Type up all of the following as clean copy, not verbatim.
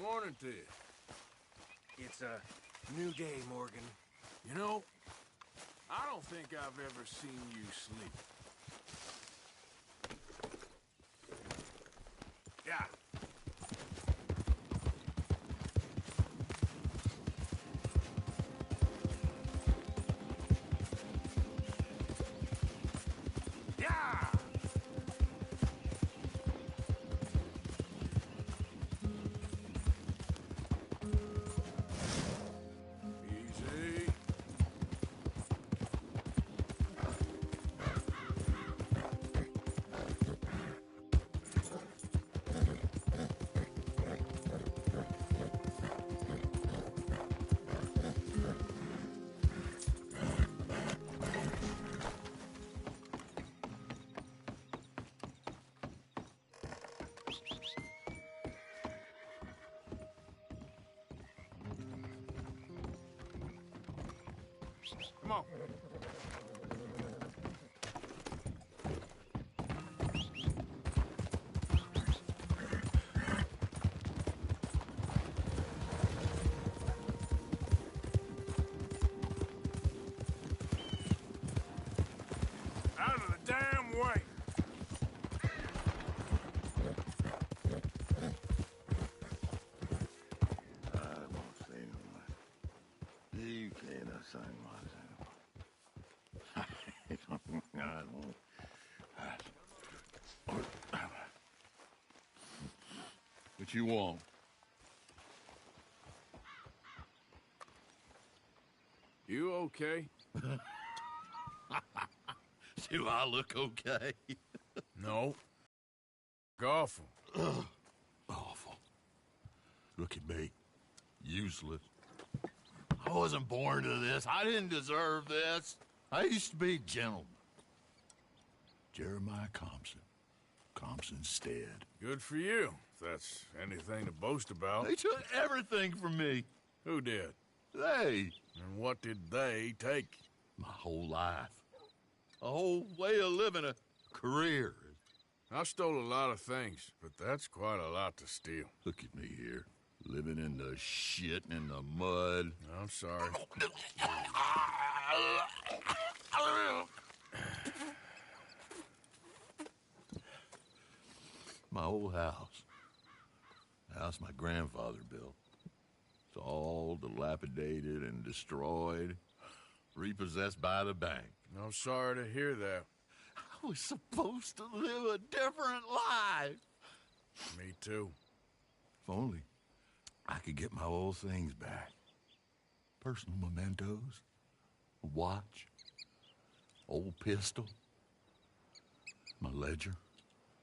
Morning to you. It's a new day, Morgan. You know, I don't think I've ever seen you sleep. Yeah. Yeah! Easy. Come on. Out of the damn way. I won't say no more. You can't say much. I won't. What you want? You okay? Do I look okay? No. Awful. Awful. Look at me. Useless. I wasn't born to this. I didn't deserve this. I used to be a gentleman. Jeremiah Compson. Compson Stead. Good for you, if that's anything to boast about. They took everything from me. Who did? They. And what did they take? My whole life. A whole way of living, a career. I stole a lot of things, but that's quite a lot to steal. Look at me here, living in the shit and the mud. I'm sorry. My old house. The house my grandfather built. It's all dilapidated and destroyed, repossessed by the bank. I'm sorry to hear that. I was supposed to live a different life. Me too. If only I could get my old things back. Personal mementos, a watch, old pistol, my ledger.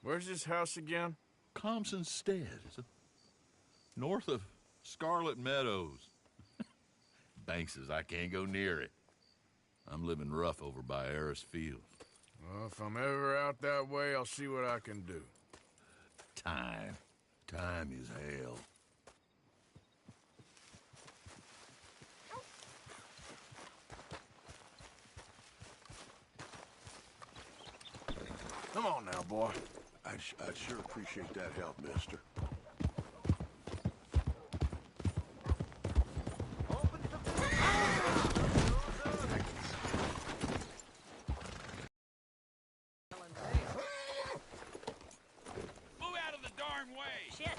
Where's this house again? Compson Stead. It's north of Scarlet Meadows. Bank says I can't go near it. I'm living rough over by Harris Field. Well, if I'm ever out that way, I'll see what I can do. Time. Time is hell. Come on now, boy. I'd sure appreciate that help, mister. Move out of the darn way! Shit.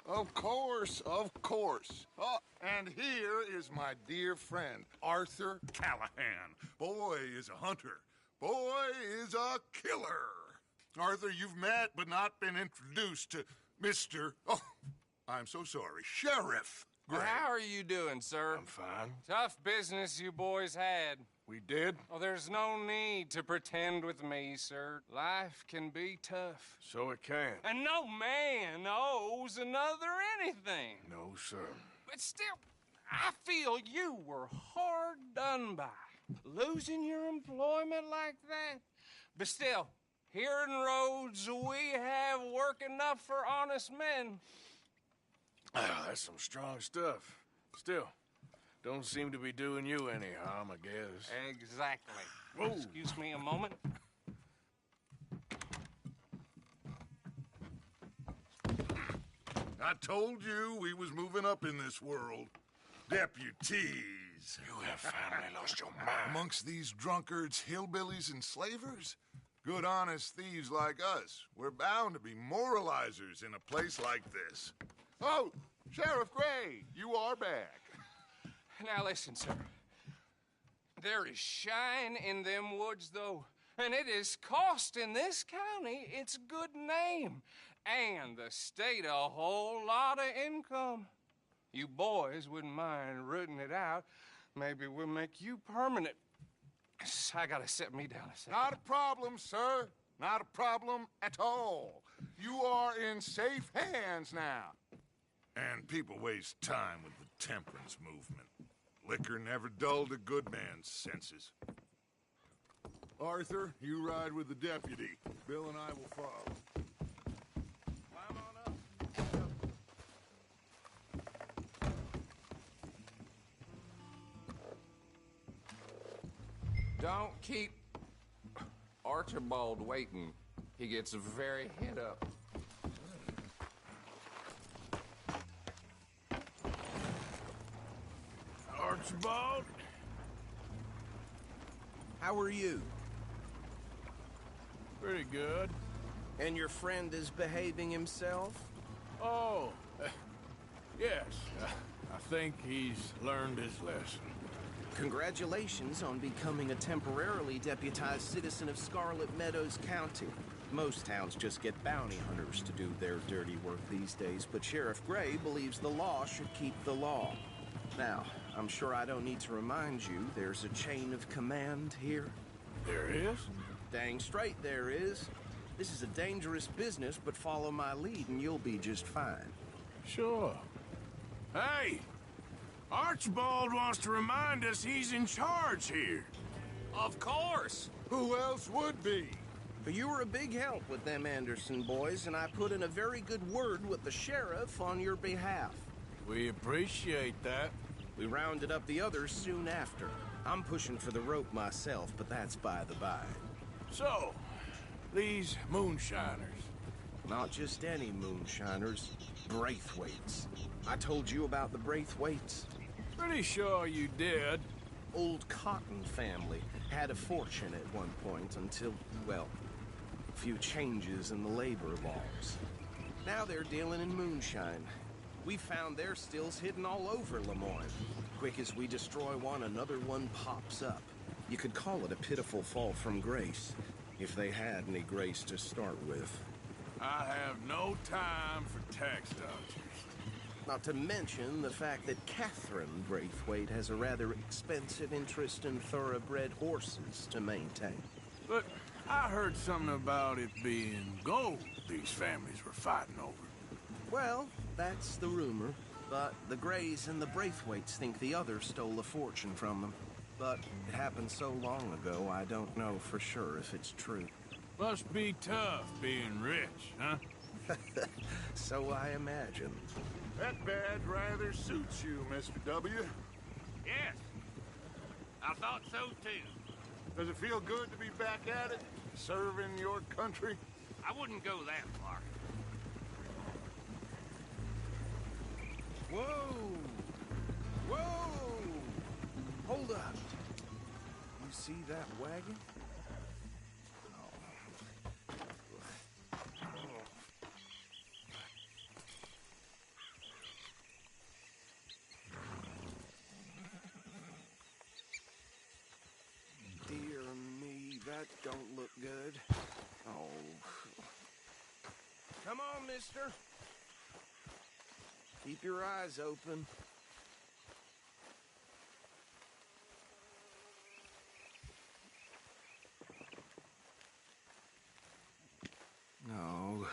Of course, of course. Oh, and here is my dear friend, Arthur Callahan. Boy is a hunter. Boy is a killer. Arthur, you've met but not been introduced to Mr. Oh, I'm so sorry, Sheriff Gray. How are you doing, sir? I'm fine. Tough business you boys had. We did? Oh, there's no need to pretend with me, sir. Life can be tough. So it can. And no man owes another anything. No, sir. But still, I feel you were hard done by. Losing your employment like that. But still, here in Rhodes, we have work enough for honest men. Ah, that's some strong stuff. Still, don't seem to be doing you any harm, I guess. Exactly. Whoa. Excuse me a moment. I told you we was moving up in this world. Deputies. You have finally lost your mind. Amongst these drunkards, hillbillies, and slavers? Good honest thieves like us. We're bound to be moralizers in a place like this. Oh, Sheriff Gray, you are back. Now listen, sir. There is shine in them woods, though, and it is costing this county its good name and the state a whole lot of income. You boys wouldn't mind rooting it out. Maybe we'll make you permanent. I gotta set me down a second. Not a problem, sir. Not a problem at all. You are in safe hands now. And people waste time with the temperance movement. Liquor never dulled a good man's senses. Arthur, you ride with the deputy. Bill and I will follow. Climb on up. Don't keep Archibald waiting. He gets very hit up. Archibald? How are you? Pretty good. And your friend is behaving himself? Oh, yes. I think he's learned his lesson. Congratulations on becoming a temporarily deputized citizen of Scarlet Meadows County. Most towns just get bounty hunters to do their dirty work these days, but Sheriff Gray believes the law should keep the law. Now, I'm sure I don't need to remind you there's a chain of command here. There is? Dang straight there is. This is a dangerous business, but follow my lead and you'll be just fine. Sure. Hey! Archibald wants to remind us he's in charge here. Of course. Who else would be? But you were a big help with them Anderson boys, and I put in a very good word with the sheriff on your behalf. We appreciate that. We rounded up the others soon after. I'm pushing for the rope myself, but that's by the by. So, these moonshiners. Not just any moonshiners, Braithwaites. I told you about the Braithwaites. Pretty sure you did. Old Cotton family had a fortune at one point until, well, a few changes in the labor laws. Now they're dealing in moonshine. We found their stills hidden all over Lemoyne. Quick as we destroy one, another one pops up. You could call it a pitiful fall from grace, if they had any grace to start with. I have no time for tax dodgers. Not to mention the fact that Catherine Braithwaite has a rather expensive interest in thoroughbred horses to maintain. But I heard something about it being gold these families were fighting over. Well, that's the rumor. But the Grays and the Braithwaites think the others stole a fortune from them. But it happened so long ago, I don't know for sure if it's true. Must be tough being rich, huh? So I imagine. That badge rather suits you, Mr. W. Yes. I thought so, too. Does it feel good to be back at it? Serving your country? I wouldn't go that far. Whoa! Whoa! Hold up. You see that wagon? Dear me, that don't look good. Oh. Come on, mister. Keep your eyes open. No,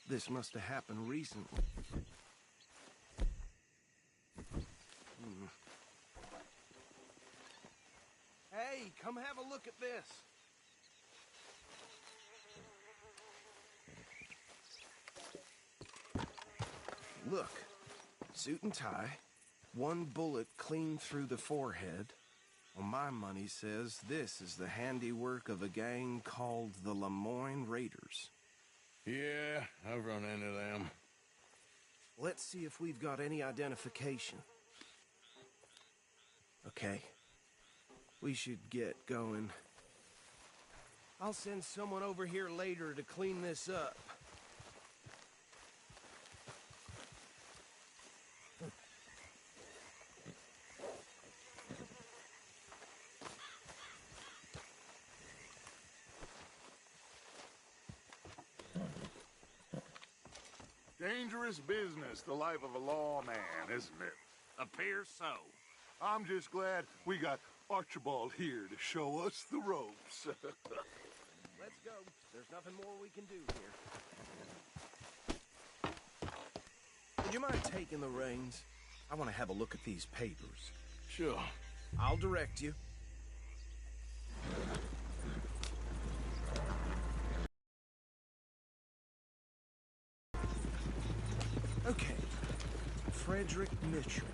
this must have happened recently. Hey, come have a look at this. Look, suit and tie, One bullet clean through the forehead. Well, my money says this is the handiwork of a gang called the Lemoyne Raiders. Yeah, I've run into them. Let's see if we've got any identification. Okay. We should get going. I'll send someone over here later to clean this up. Dangerous business, the life of a lawman, isn't it? Appears so. I'm just glad we got Archibald here to show us the ropes. Let's go. There's nothing more we can do here. Would you mind taking the reins? I want to have a look at these papers. Sure. I'll direct you. Okay. Frederick Mitchell,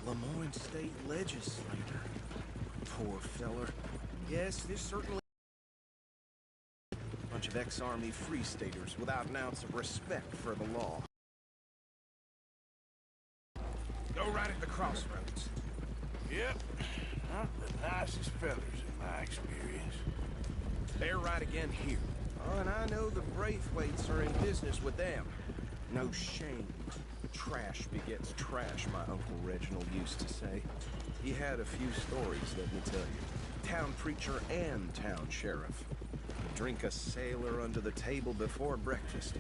Lemoyne State Legislator. Poor feller. Yes, this certainly... Bunch of ex-Army Free Staters without an ounce of respect for the law. Go right at the crossroads. Yep. Not the nicest fellers in my experience. They're right again here. Oh, and I know the Braithwaites are in business with them. No shame. Trash begets trash, my Uncle Reginald used to say. He had a few stories, let me tell you. Town preacher and town sheriff. Drink a sailor under the table before breakfast.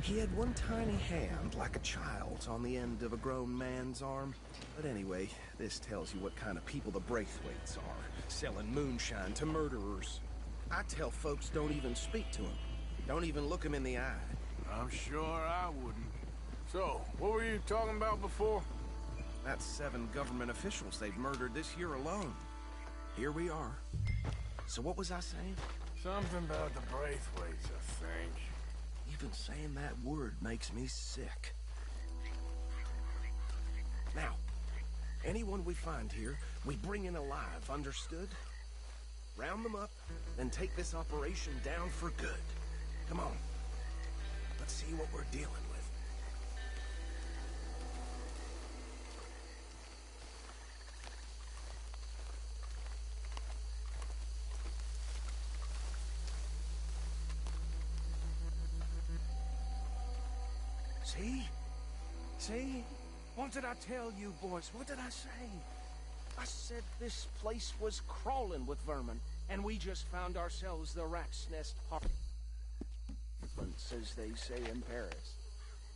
He had one tiny hand, like a child's, on the end of a grown man's arm. But anyway, this tells you what kind of people the Braithwaites are. Selling moonshine to murderers. I tell folks don't even speak to them. Don't even look them in the eye. I'm sure I wouldn't. So, what were you talking about before? That's 7 government officials they've murdered this year alone. Here we are. So what was I saying? Something about the Braithwaites, I think. Even saying that word makes me sick. Now, anyone we find here, we bring in alive, understood? Round them up, then take this operation down for good. Come on. Let's see what we're dealing with. See? See? What did I tell you, boys? What did I say? I said this place was crawling with vermin, and we just found ourselves the rat's nest party. As they say in Paris.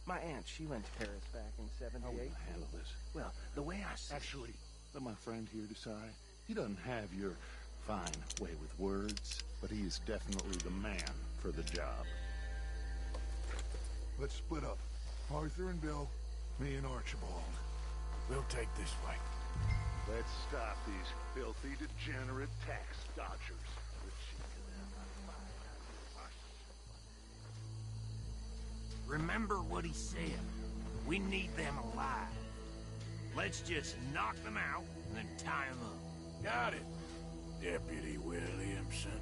My aunt, she went to Paris back in '78. How will you handle this? Well, the way I see... Actually, let my friend here decide. He doesn't have your fine way with words, but he is definitely the man for the job. Let's split up. Arthur and Bill, me and Archibald. We'll take this way. Let's stop these filthy, degenerate tax dodgers. Remember what he said. We need them alive. Let's just knock them out and then tie them up. Got it, Deputy Williamson.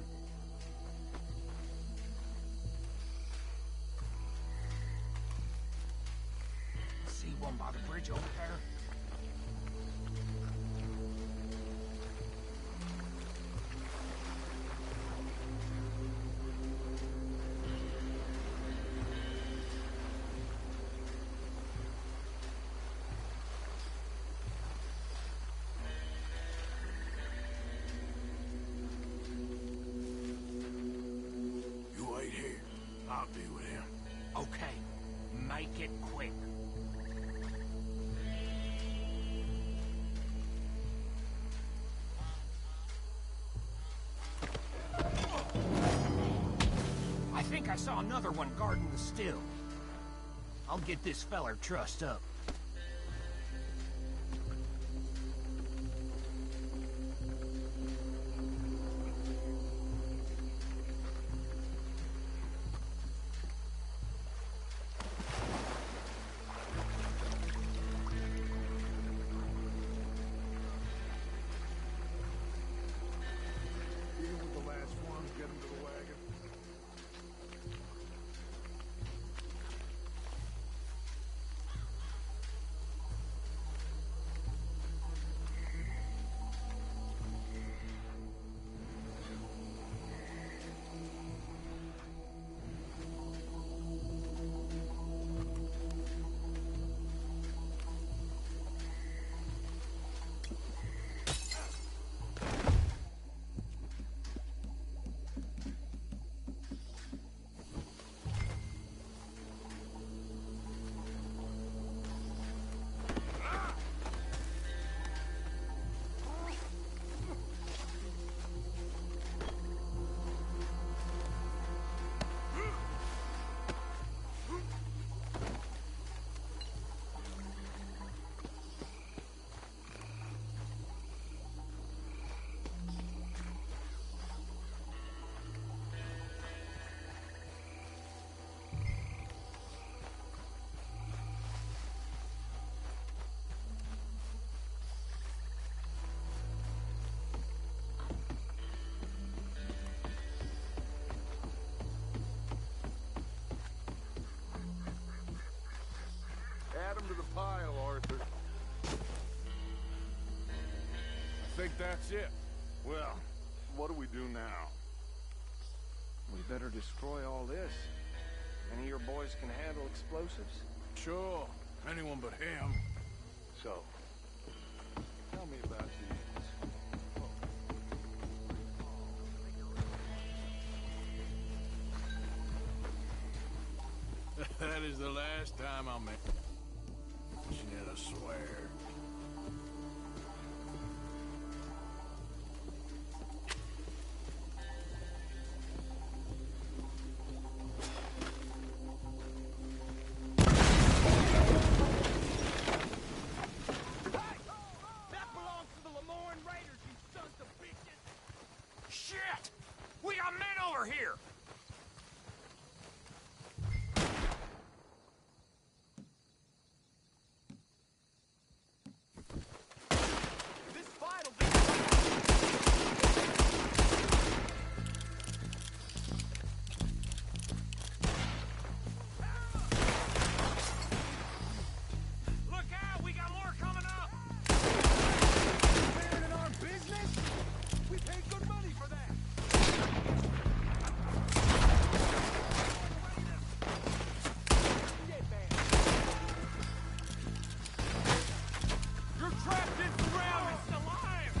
See one by the bridge over there? I'll be with him. Okay, make it quick. I think I saw another one guarding the still. I'll get this feller trussed up. get him to the wagon. Add him to the pile, Arthur. I think that's it. Well, what do we do now? We better destroy all this. Any of your boys can handle explosives? Sure, anyone but him. So, tell me about these. That is the last time I'll mention it, I swear. Shit! We got men over here! This fight'll be... Look out! We got more coming up! Interfering in our business? We paid good money for that! You're trapped in the ground! It's alive!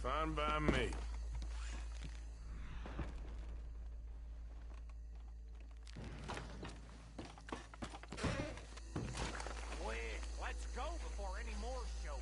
Fine by me. Quick, let's go before any more show up.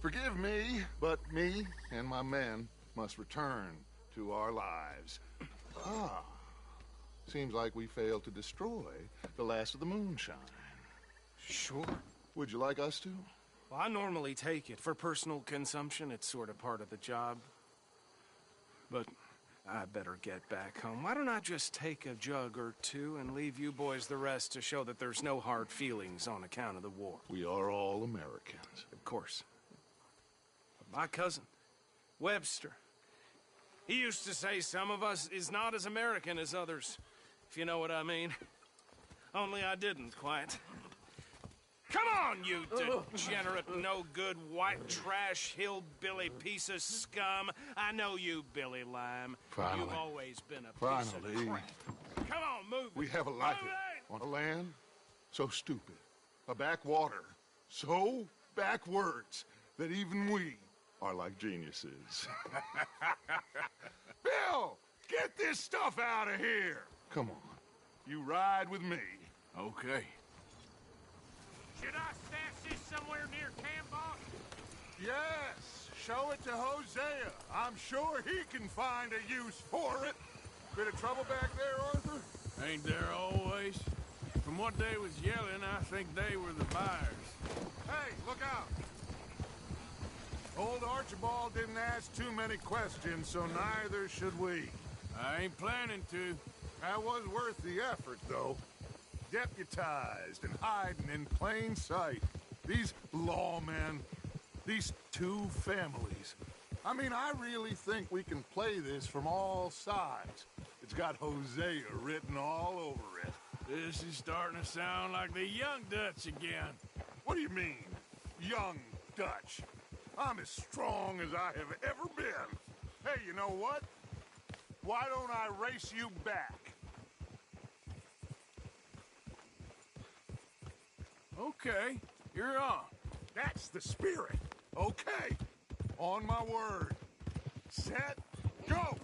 Forgive me, but me and my men must return to our lives. Ah. Seems like we failed to destroy the last of the moonshine. Sure. Would you like us to? Well, I normally take it for personal consumption. It's sort of part of the job. But I better get back home. Why don't I just take a jug or two and leave you boys the rest to show that there's no hard feelings on account of the war? We are all Americans. Of course. But my cousin, Webster, he used to say some of us is not as American as others, if you know what I mean. Only I didn't quite. Come on, you degenerate, no-good, white trash, hillbilly piece of scum. I know you, Billy Lime. Finally. You've always been a piece of crap. Come on, move it. We have a life on a land so stupid, a backwater so backwards that even we are like geniuses. Bill, get this stuff out of here. Come on, you ride with me. Okay. Should I stash this somewhere near camp, boss? Yes, show it to Hosea. I'm sure he can find a use for it. Bit of trouble back there, Arthur? Ain't there always? From what they was yelling, I think they were the buyers. Hey, look out! Old Archibald didn't ask too many questions, so neither should we. I ain't planning to. That was worth the effort, though. Deputized and hiding in plain sight. These lawmen, these two families. I mean, I really think we can play this from all sides. It's got Hosea written all over it. This is starting to sound like the Young Dutch again. What do you mean, young Dutch? I'm as strong as I have ever been. Hey, you know what? Why don't I race you back? Okay, you're on. That's the spirit. Okay. On my word. Set, go!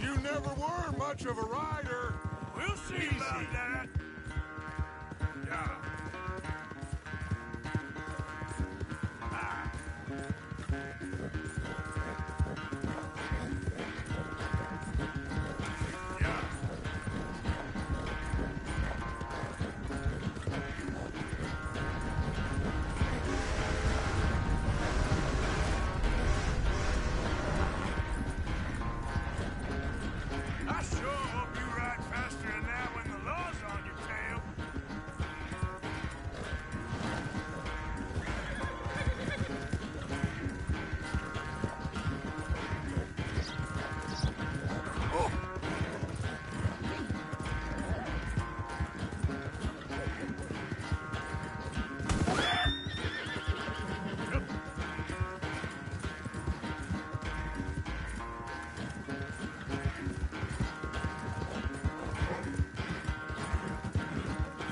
You never were much of a rider. We'll see about that. Yeah. I sure hope you ride faster than that when the law's on your tail.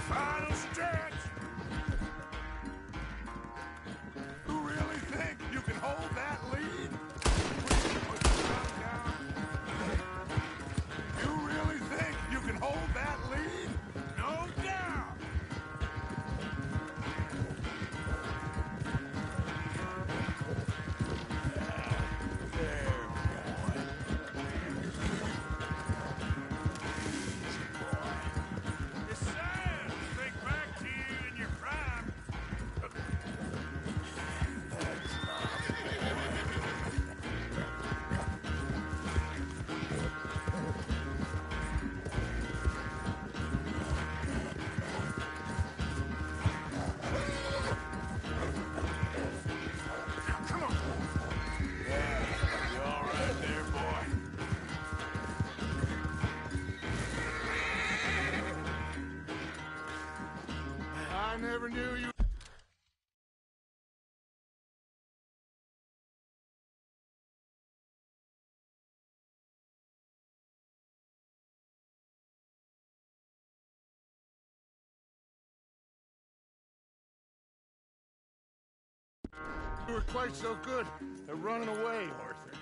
Final stretch. You really think you can hold that lead? You really think you can hold that lead? No doubt. There, boy. It's sad to think back to you in your prime. Come on. You all right there, boy? I never knew you. You were quite so good at running away, Arthur.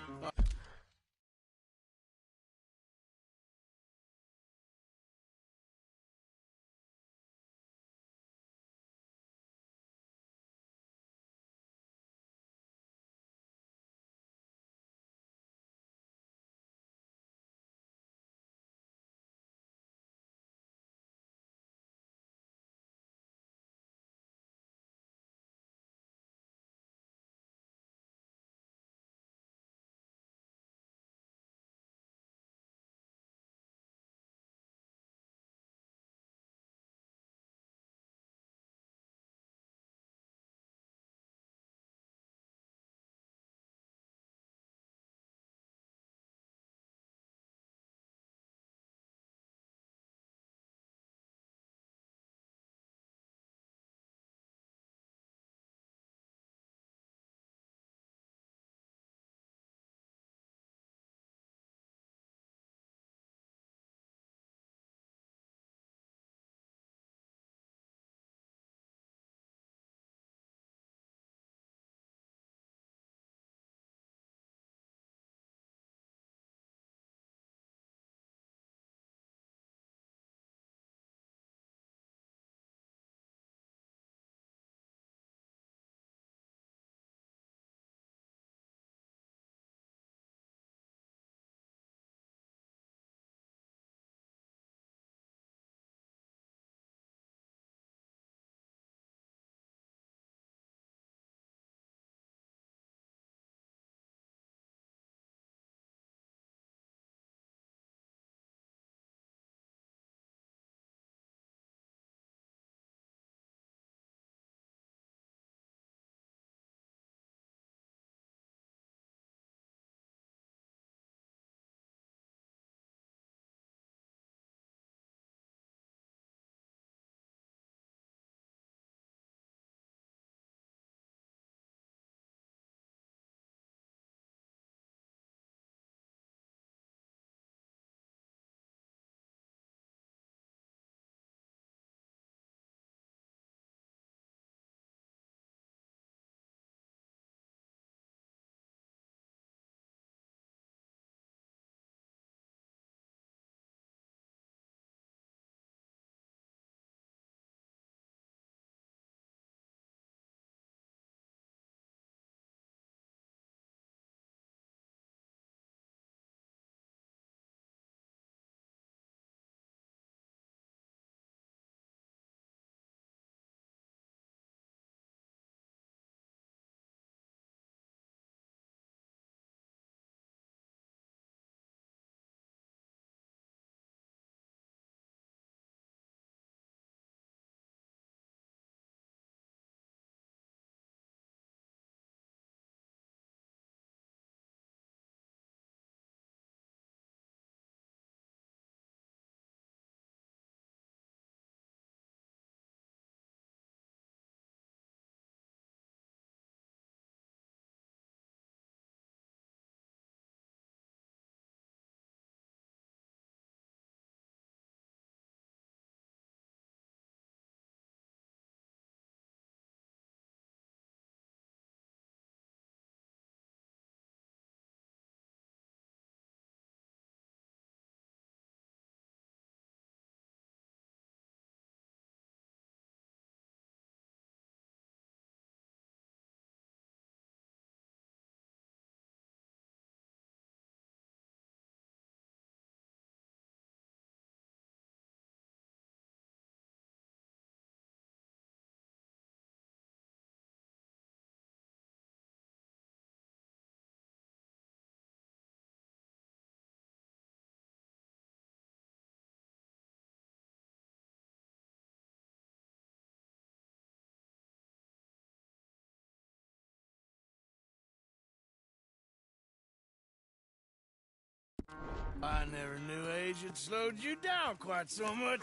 I never knew age had slowed you down quite so much.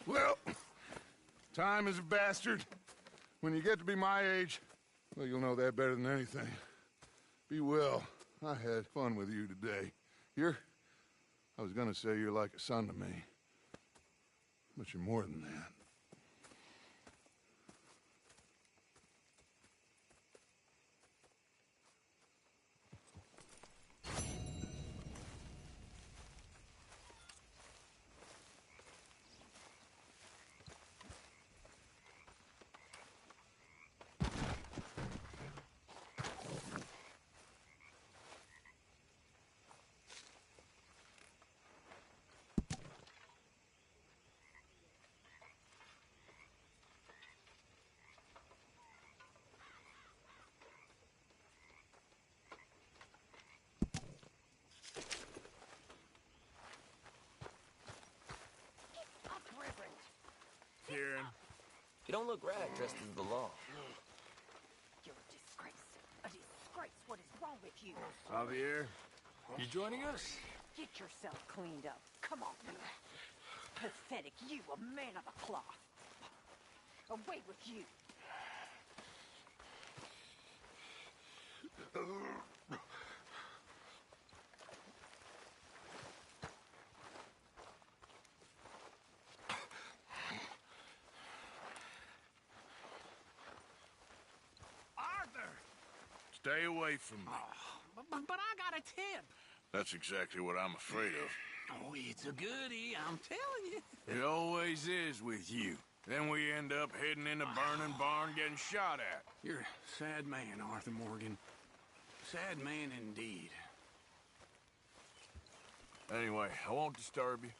Well, time is a bastard. When you get to be my age, well, you'll know that better than anything. Be well. I had fun with you today. I was gonna say you're like a son to me. But you're more than that. Kieran. You don't look right dressed as the law. You're a disgrace. A disgrace. What is wrong with you? Javier, you joining us? Get yourself cleaned up. Come on. Pathetic. You, a man of the cloth. Away with you. Stay away from me. But I got a tip. That's exactly what I'm afraid of. Oh, it's a goodie, I'm telling you. It always is with you. Then we end up heading in a burning barn getting shot at. You're a sad man, Arthur Morgan. Sad man indeed. Anyway, I won't disturb you.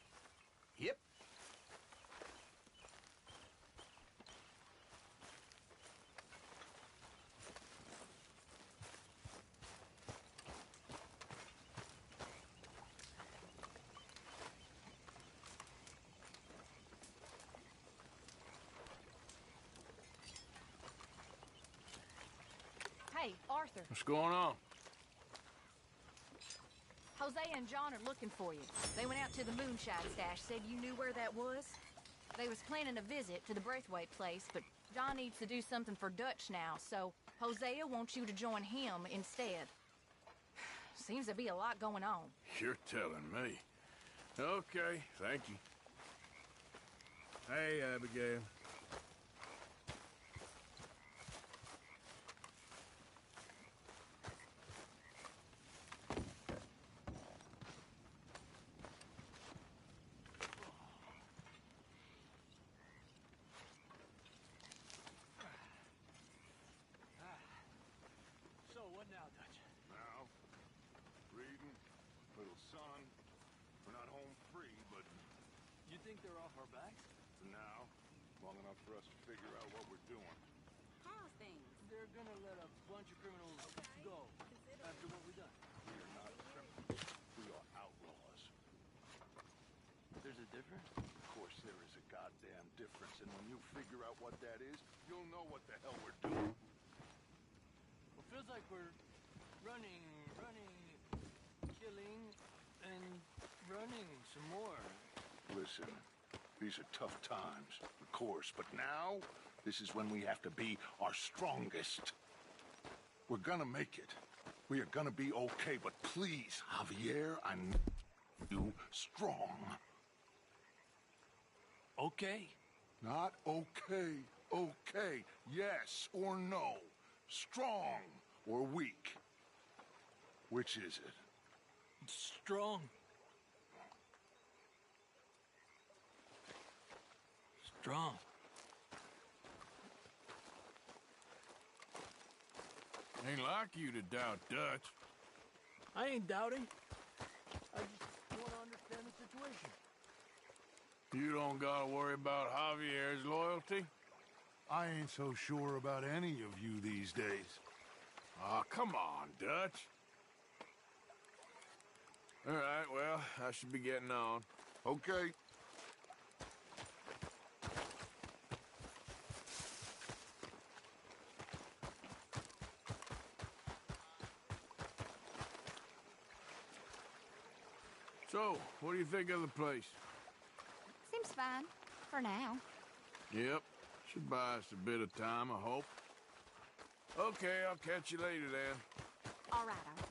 Yep. Hey, Arthur. What's going on? Jose and John are looking for you. They went out to the moonshine stash, said you knew where that was. They was planning a visit to the Braithwaite place, but John needs to do something for Dutch now, so Hosea wants you to join him instead. Seems to be a lot going on. You're telling me. Okay, thank you. Hey, Abigail. So, what now, Dutch? Now, reading, little sun. We're not home free, but You think they're off our backs? for now, long enough for us to figure out what we're doing. How's things? They're gonna let a bunch of criminals go after what we've done. We are not criminals. We are outlaws. There's a difference? Of course there is a goddamn difference, and when you figure out what that is, you'll know what the hell we're doing. Well, feels like we're running, killing, and running some more. Listen, these are tough times, of course, but now, this is when we have to be our strongest. We're gonna make it. We are gonna be okay, but please, Javier, I need you strong. Okay. Not okay, okay. Yes or no. Strong or weak. Which is it? Strong. Strong. Ain't like you to doubt Dutch. I ain't doubting. I just want to understand the situation. You don't gotta worry about Javier's loyalty. I ain't so sure about any of you these days. Aw, come on, Dutch. All right, well, I should be getting on. Okay. So, what do you think of the place? Seems fine. For now. Yep. Should buy us a bit of time, I hope. Okay, I'll catch you later then. All right, Arthur.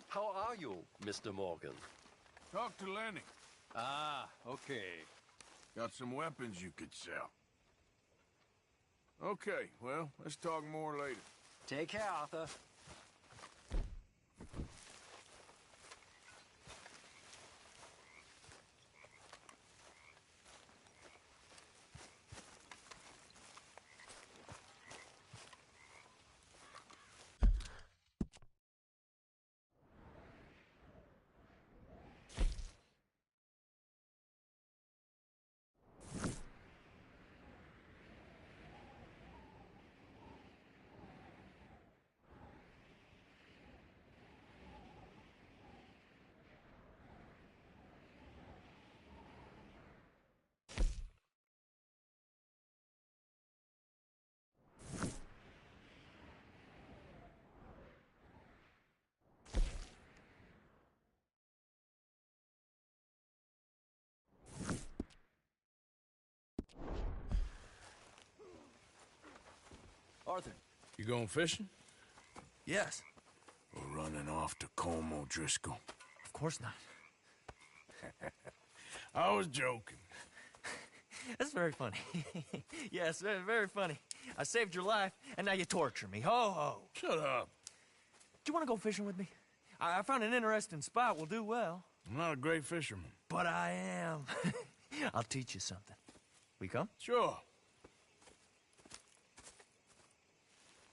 How are you, Mr. Morgan? Talk to Lenny. Ah, okay. Got some weapons you could sell. Okay, well, let's talk more later. Take care, Arthur. Arthur. You going fishing? Yes. We're running off to Colm O'Driscoll. Of course not. I was joking. That's very funny. Yes, very, very funny. I saved your life, and now you torture me. Ho, ho. Shut up. Do you want to go fishing with me? I found an interesting spot. We'll do well. I'm not a great fisherman. But I am. I'll teach you something. We come? Sure.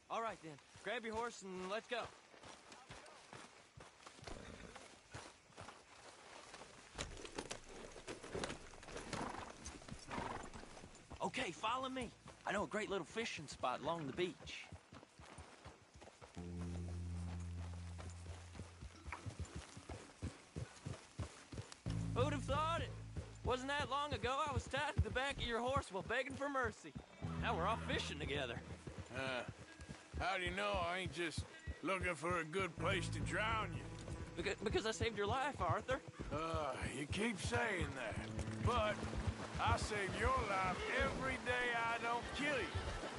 All right, then. Grab your horse and let's go. Okay, follow me. I know a great little fishing spot along the beach. Who'd have thought it? Wasn't that long ago I was tied to the back of your horse while begging for mercy. Now we're off fishing together. How do you know I ain't just looking for a good place to drown you? Because I saved your life, Arthur. You keep saying that. But I save your life every day I don't kill you.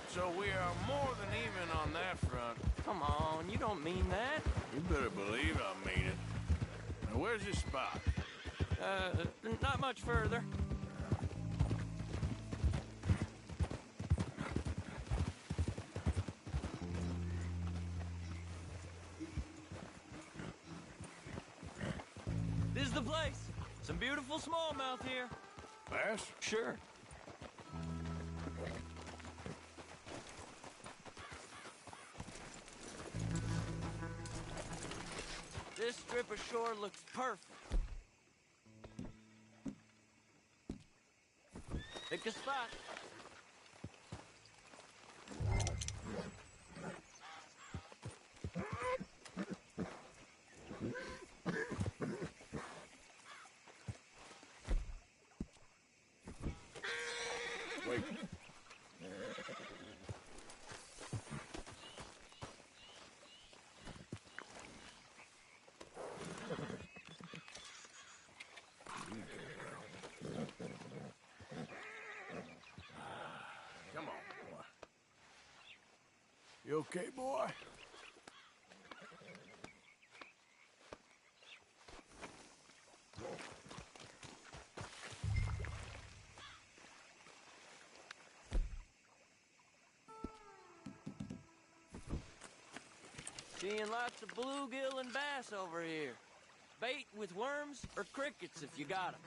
So we are more than even on that front. Come on, you don't mean that. You better believe I mean it. Now, where's this spot? Not much further. This is the place. Some beautiful smallmouth here. Bass? Sure. This strip of shore looks perfect. Pick a spot. Wait. Come on, boy. You okay, boy? Seeing lots of bluegill and bass over here. Bait with worms or crickets if you got 'em.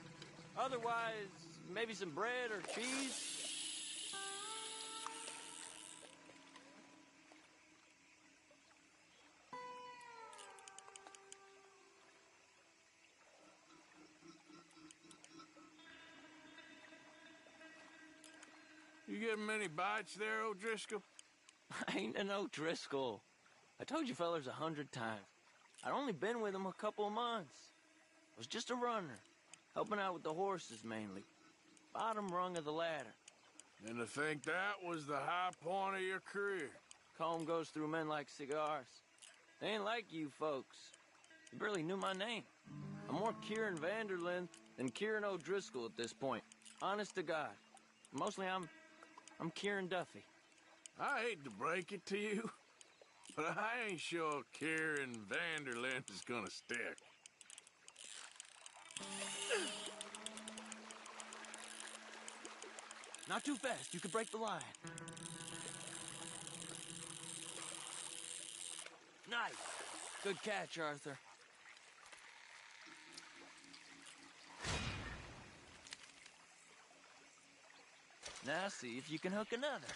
Otherwise, maybe some bread or cheese. You getting many bites there, O'Driscoll? I ain't an O'Driscoll. I told you fellers 100 times. I'd only been with him a couple of months. I was just a runner, helping out with the horses mainly. Bottom rung of the ladder. And to think that was the high point of your career. Colm goes through men like cigars. They ain't like you folks. You barely knew my name. I'm more Kieran Vanderlyn than Kieran O'Driscoll at this point. Honest to God. Mostly I'm Kieran Duffy. I hate to break it to you, but I ain't sure Kieran Vanderlyn is gonna stick. Not too fast, you could break the line. Nice. Good catch, Arthur. Now see if you can hook another.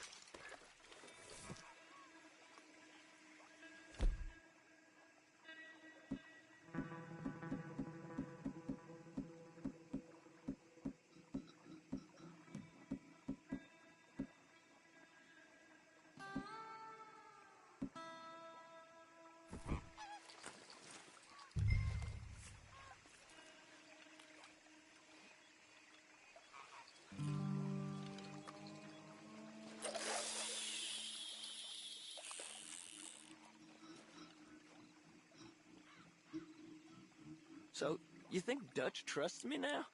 So, you think Dutch trusts me now?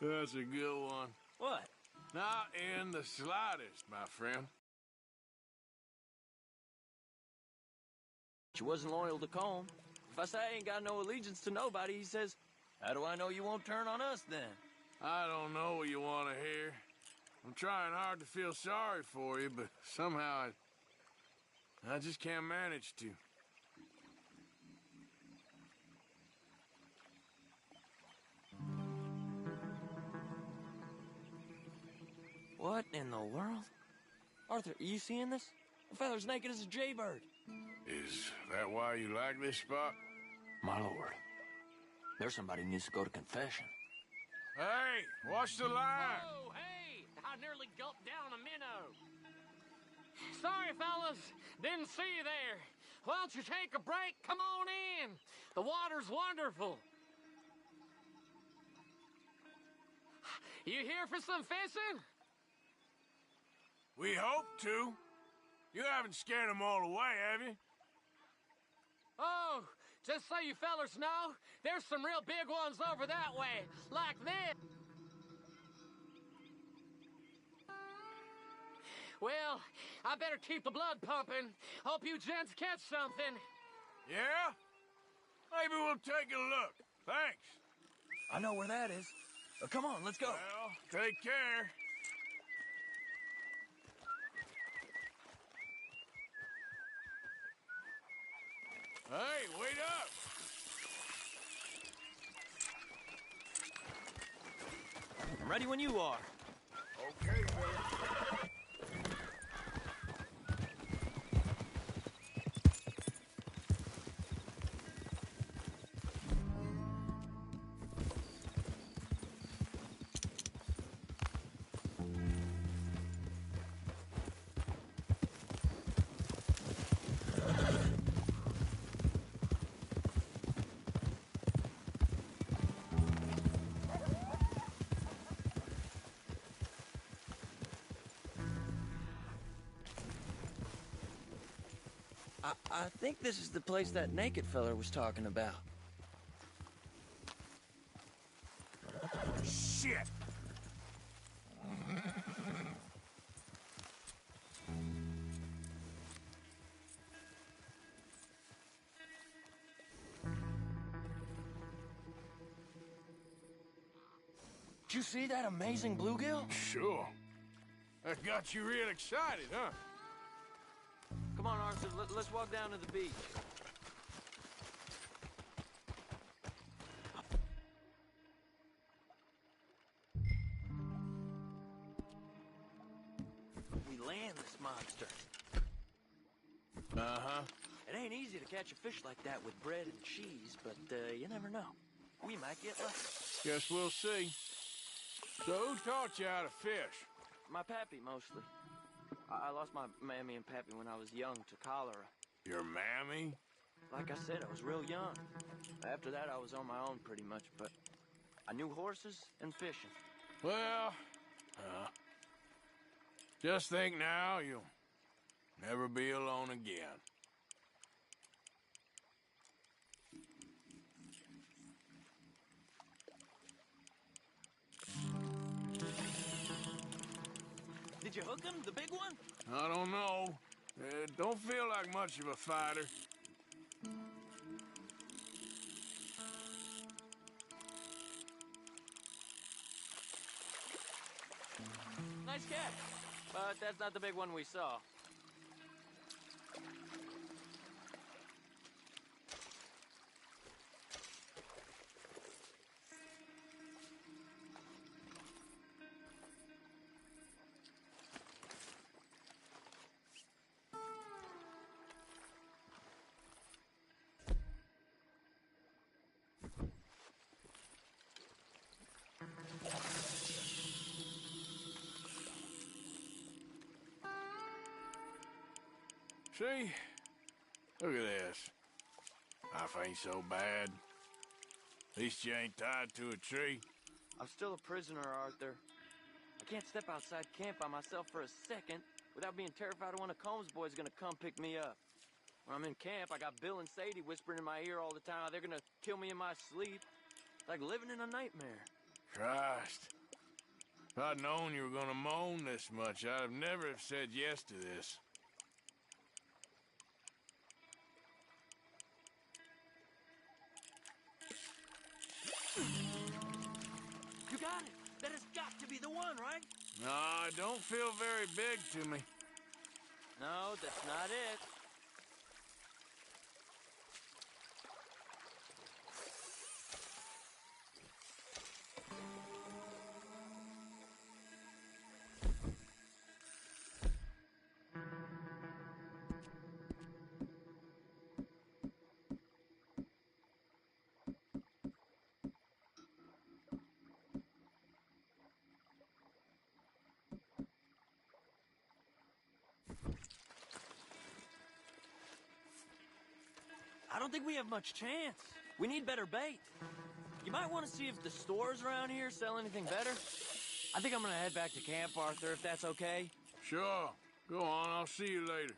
That's a good one. What? Not in the slightest, my friend. She wasn't loyal to Colm. If I say I ain't got no allegiance to nobody, he says, how do I know you won't turn on us then? I don't know what you want to hear. I'm trying hard to feel sorry for you, but somehow I just can't manage to. What in the world? Arthur, are you seeing this? The fella's naked as a jaybird. Is that why you like this spot? My lord, there's somebody who needs to go to confession. Hey, watch the line! Oh, hey! I nearly gulped down a minnow. Sorry, fellas. Didn't see you there. Why don't you take a break? Come on in. The water's wonderful. You here for some fishing? We hope to. You haven't scared them all away, have you? Oh, just so you fellers know, there's some real big ones over that way, like this. Well, I better keep the blood pumping. Hope you gents catch something. Yeah? Maybe we'll take a look. Thanks. I know where that is. Come on, let's go. Well, take care. Hey, wait up! I'm ready when you are. Okay, Bill. I think this is the place that naked feller was talking about. Shit! Did you see that amazing bluegill? Sure. That got you real excited, huh? Come on, Arthur, let's walk down to the beach. We land this monster. Uh-huh. It ain't easy to catch a fish like that with bread and cheese, but you never know. We might get lucky. Guess we'll see. So who taught you how to fish? My pappy, mostly. I lost my mammy and pappy when I was young to cholera. Your mammy? Like I said, I was real young. After that, I was on my own pretty much, but I knew horses and fishing. Well, just think now, you'll Never be alone again. Did you hook him, the big one? I don't know. Don't feel like much of a fighter. Nice catch. But that's not the big one we saw. See? Look at this. Life ain't so bad. At least you ain't tied to a tree. I'm still a prisoner, Arthur. I can't step outside camp by myself for a second without being terrified one of Combs' boys gonna come pick me up. When I'm in camp, I got Bill and Sadie whispering in my ear all the time how they're gonna kill me in my sleep. It's like living in a nightmare. Christ. If I'd known you were gonna moan this much, I'd have never have said yes to this. You got it! That has got to be the one, right? No, it don't feel very big to me. No, that's not it. I don't think we have much chance. We need better bait. You might want to see if the stores around here sell anything better. I think I'm gonna head back to camp, Arthur, if that's okay. Sure. Go on, I'll see you later.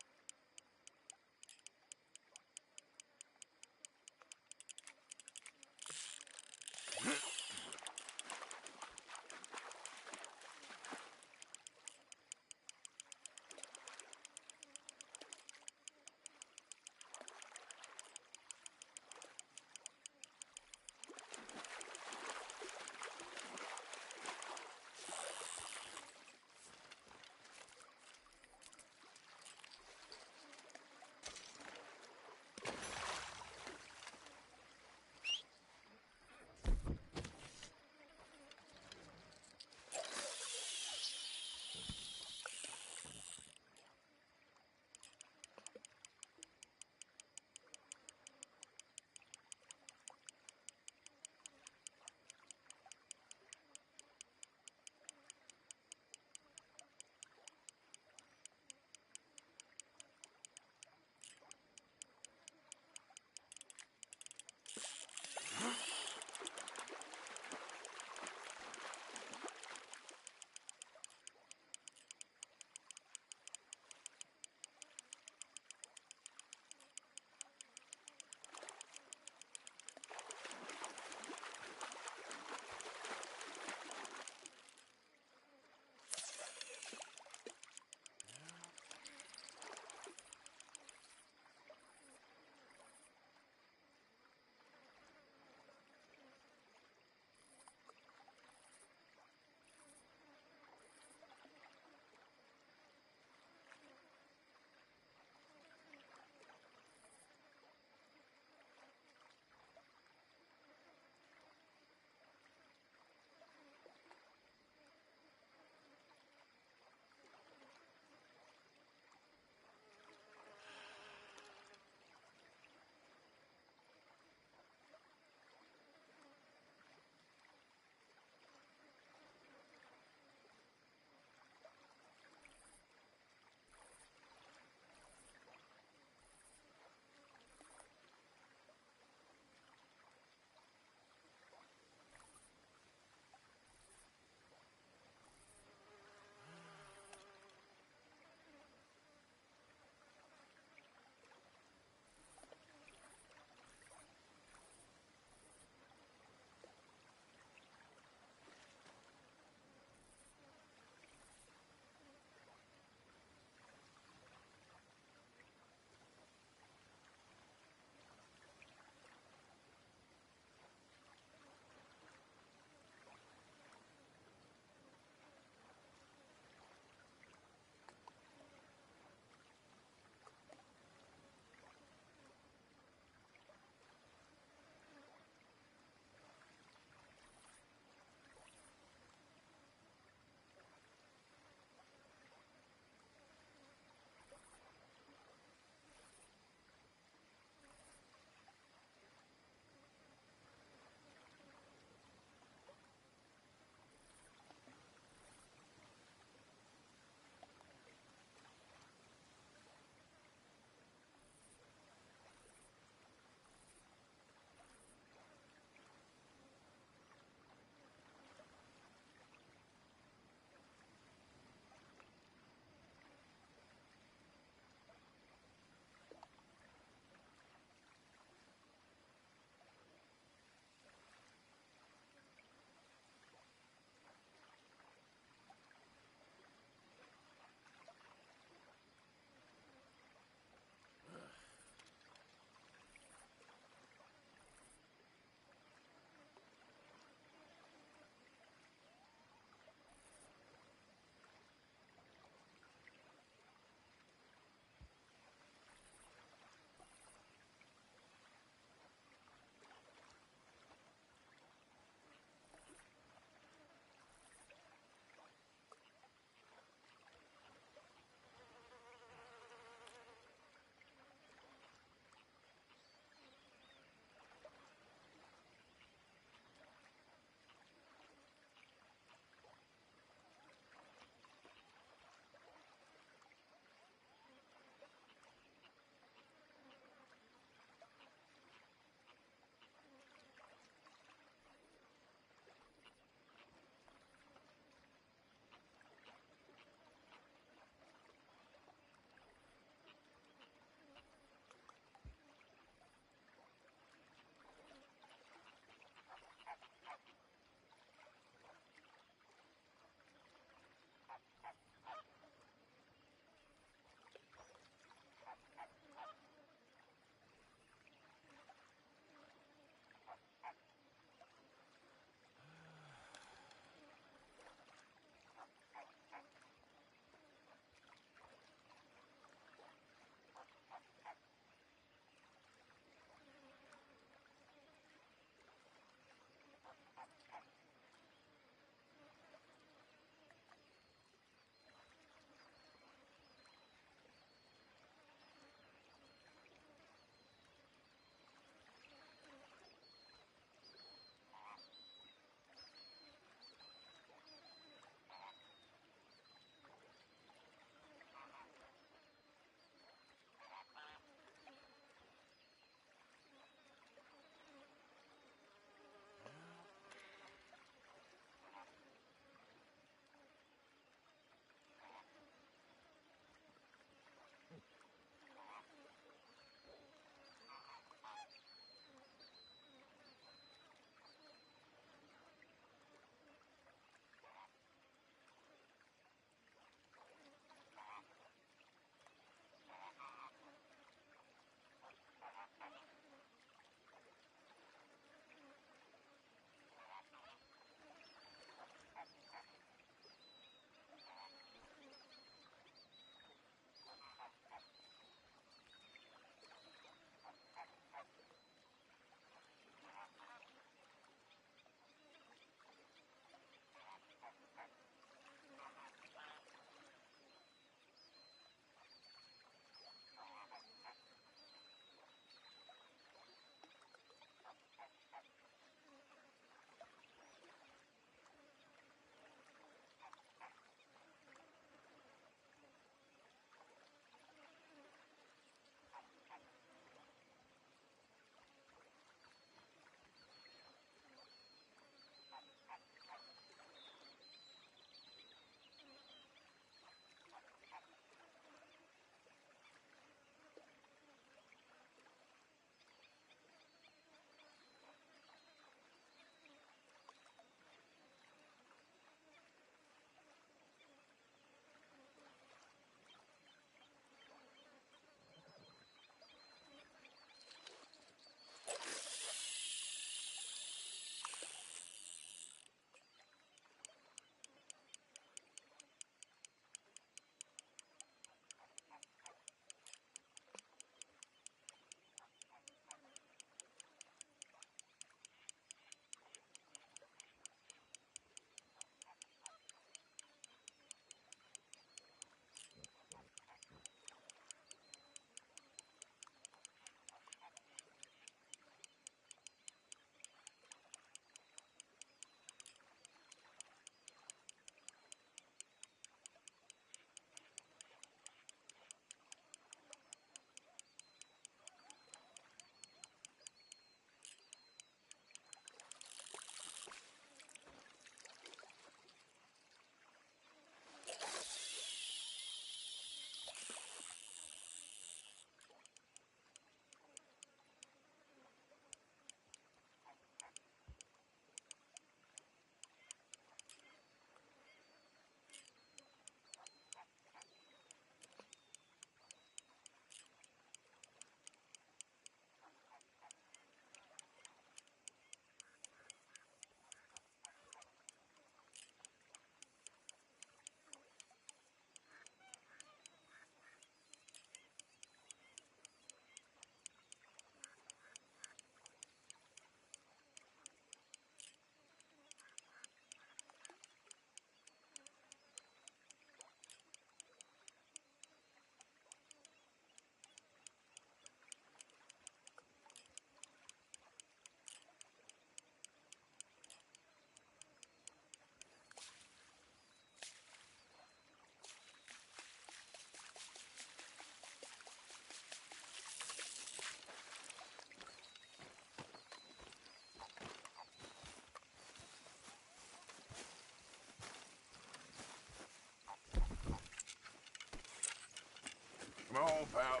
Come on, pal.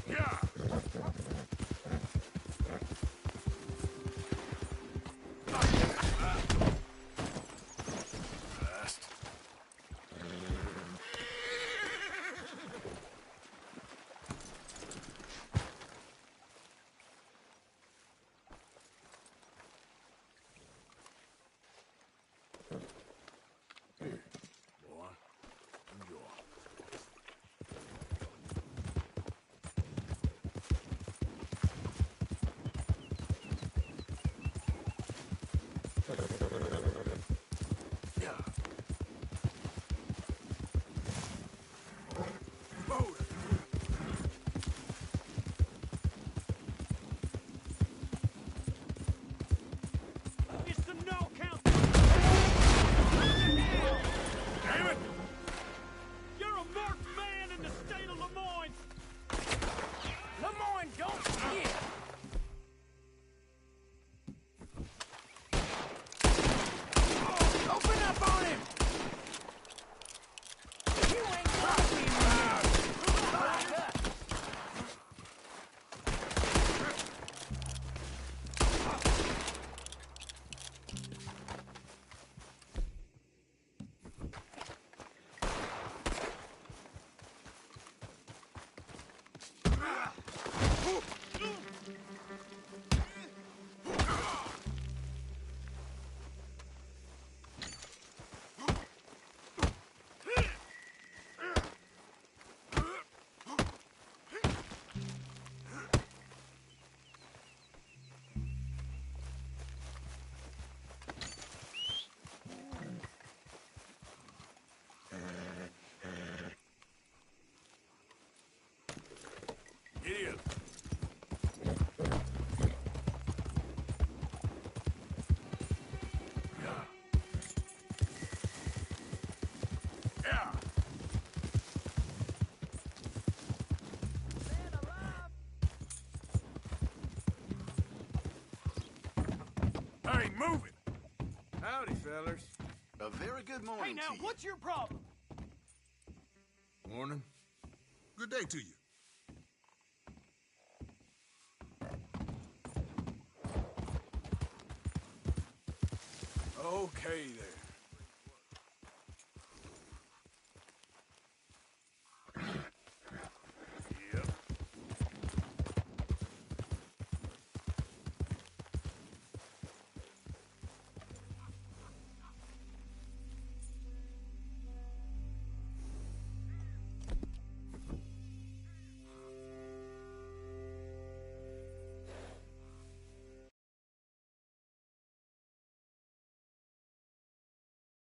Yeah. Fast. Boy, enjoy. Yeah. Load it. It's the no count. Damn it! You're a marked man in the state of Lemoyne. Lemoyne, don't forget. Open up on him! You ain't gonna be mad. Back up. Giddy up. Yeah. Hey, move it! Howdy, fellas. A very good morning Hey, now, to you. what's your problem? Morning. Good day to you. Okay, there.